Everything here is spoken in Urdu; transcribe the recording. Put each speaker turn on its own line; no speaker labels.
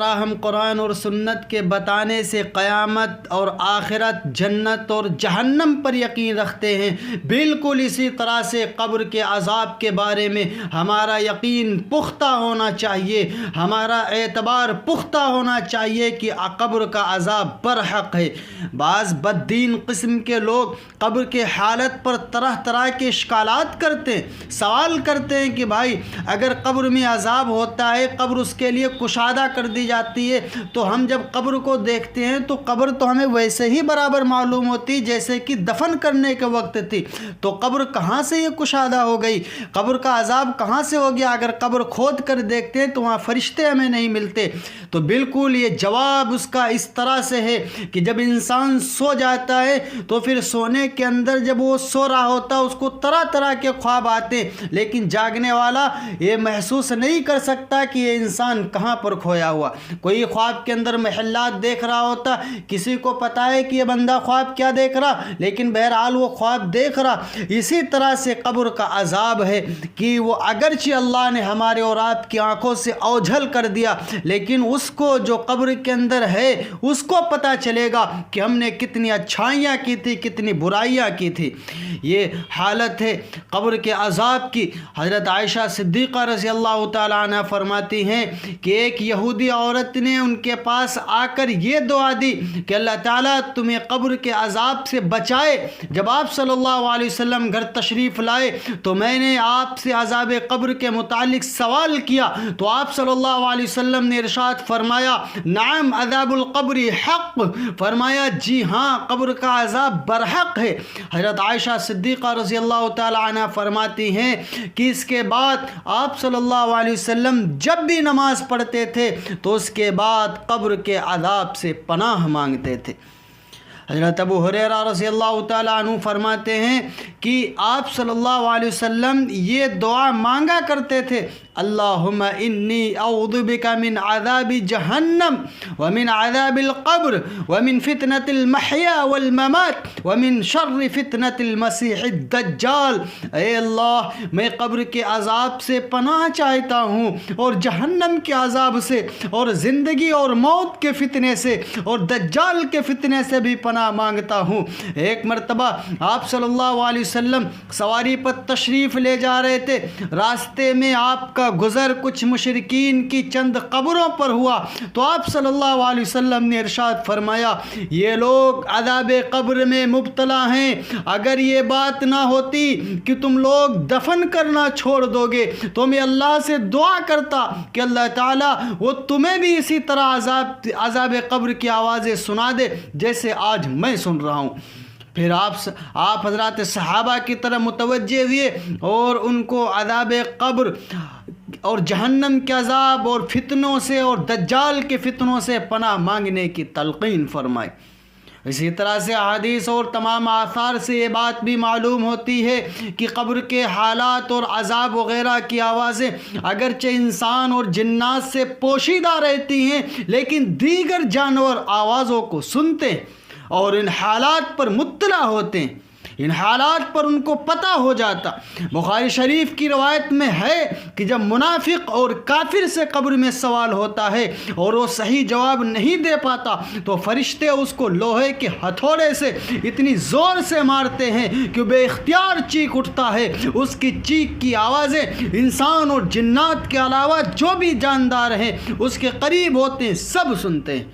ہم قرآن اور سنت کے بتانے سے قیامت اور آخرت، جنت اور جہنم پر یقین رکھتے ہیں، بالکل اسی طرح سے قبر کے عذاب کے بارے میں ہمارا یقین پختہ ہونا چاہیے، ہمارا اعتبار پختہ ہونا چاہیے کہ قبر کا عذاب برحق ہے۔ بعض بددین قسم کے لوگ قبر کے حالت پر طرح طرح کے اشکالات کرتے ہیں، سوال کرتے ہیں کہ بھائی اگر قبر میں عذاب ہوتا ہے، قبر اس کے لیے کشادہ کر دی جاتی ہے، تو ہم جب قبر کو دیکھتے ہیں تو قبر تو ہمیں ویسے ہی برابر معلوم ہوتی جیسے کہ دفن کرنے کے وقت تھی، تو قبر کہاں سے یہ کشادہ ہو گئی؟ قبر کا عذاب کہاں سے ہو گیا؟ اگر قبر کھود کر دیکھتے ہیں تو وہاں فرشتے ہمیں نہیں ملتے۔ تو بالکل یہ جواب اس کا اس طرح سے ہے کہ جب انسان سو جاتا ہے تو پھر سونے کے اندر جب وہ سو رہا ہوتا ہے اس کو طرح طرح کے خواب آتے ہیں، لیکن جاگنے والا یہ محسوس نہیں کر سکتا کہ یہ انسان کہاں پر کھویا ہوا۔ کوئی خواب کے اندر محلات دیکھ رہا ہوتا، کسی کو پتا ہے کہ یہ بندہ خواب کیا دیکھ رہا، لیکن بہرحال وہ خواب دیکھ رہا۔ اسی طرح سے قبر کا عذاب ہے کہ وہ اگرچہ اللہ نے ہمارے اور آپ کی آنکھوں سے اوجھل کر دیا، لیکن اس کو جو قبر کے اندر ہے اس کو پتہ چلے گا کہ ہم نے کتنی اچھائیاں کی تھی، کتنی برائیاں کی تھی۔ یہ حالت ہے قبر کے عذاب کی۔ حضرت عائشہ صدیقہ رضی اللہ تعالیٰ عنہ فرماتی ہیں کہ ایک یہودی عورت نے ان کے پاس آ کر یہ دعا دی کہ اللہ تعالیٰ تمہیں قبر کے عذاب سے بچائے۔ جب آپ صلی اللہ علیہ وسلم گھر تشریف لائے تو میں نے آپ سے عذاب قبر کے متعلق سوال کیا، تو آپ صلی اللہ علیہ وسلم نے ارشاد فرمایا نعم عذاب القبر حق، فرمایا جی ہاں قبر کا عذاب برحق ہے۔ حضرت عائشہ صدیقہ رضی اللہ تعالی عنہ فرماتی ہیں کہ اس کے بعد آپ صلی اللہ علیہ وسلم جب بھی نماز پڑھتے تھے تو اس کے بعد قبر کے عذاب سے پناہ مانگتے تھے۔ حضرت ابو ہریرہ رضی اللہ تعالیٰ عنہ فرماتے ہیں کہ آپ صلی اللہ علیہ وسلم یہ دعا مانگا کرتے تھے اللہم انی اعوذ بک من عذاب جہنم ومن عذاب القبر ومن فتنة المحیا والممات ومن شر فتنة المسیح الدجال۔ اے اللہ میں قبر کے عذاب سے پناہ چاہتا ہوں اور جہنم کے عذاب سے اور زندگی اور موت کے فتنے سے اور دجال کے فتنے سے بھی پناہ مانگتا ہوں۔ ایک مرتبہ آپ صلی اللہ علیہ وسلم سواری پر تشریف لے جا رہے تھے، راستے میں آپ کا گزر کچھ مشرکین کی چند قبروں پر ہوا، تو آپ صلی اللہ علیہ وسلم نے ارشاد فرمایا یہ لوگ عذاب قبر میں مبتلا ہیں، اگر یہ بات نہ ہوتی کہ تم لوگ دفن کرنا چھوڑ دو گے تو میں اللہ سے دعا کرتا کہ اللہ تعالیٰ وہ تمہیں بھی اسی طرح عذاب قبر کی آوازیں سنا دے جیسے آج میں سن رہا ہوں۔ پھر آپ حضرات صحابہ کی طرف متوجہ ہوئے اور ان کو عذاب قبر اور جہنم کے عذاب اور فتنوں سے اور دجال کے فتنوں سے پناہ مانگنے کی تلقین فرمائی۔ اسی طرح سے احادیث اور تمام آثار سے یہ بات بھی معلوم ہوتی ہے کہ قبر کے حالات اور عذاب وغیرہ کی آوازیں اگرچہ انسان اور جنات سے پوشیدہ رہتی ہیں، لیکن دیگر جانور آوازوں کو سنتے ہیں اور ان حالات پر مطلع ہوتے ہیں، ان حالات پر ان کو پتہ ہو جاتا۔ بخاری شریف کی روایت میں ہے کہ جب منافق اور کافر سے قبر میں سوال ہوتا ہے اور وہ صحیح جواب نہیں دے پاتا تو فرشتے اس کو لوہے کے ہتھوڑے سے اتنی زور سے مارتے ہیں کہ بے اختیار چیخ اٹھتا ہے۔ اس کی چیخ کی آوازیں انسان اور جنات کے علاوہ جو بھی جاندار ہیں اس کے قریب ہوتے ہیں سب سنتے ہیں۔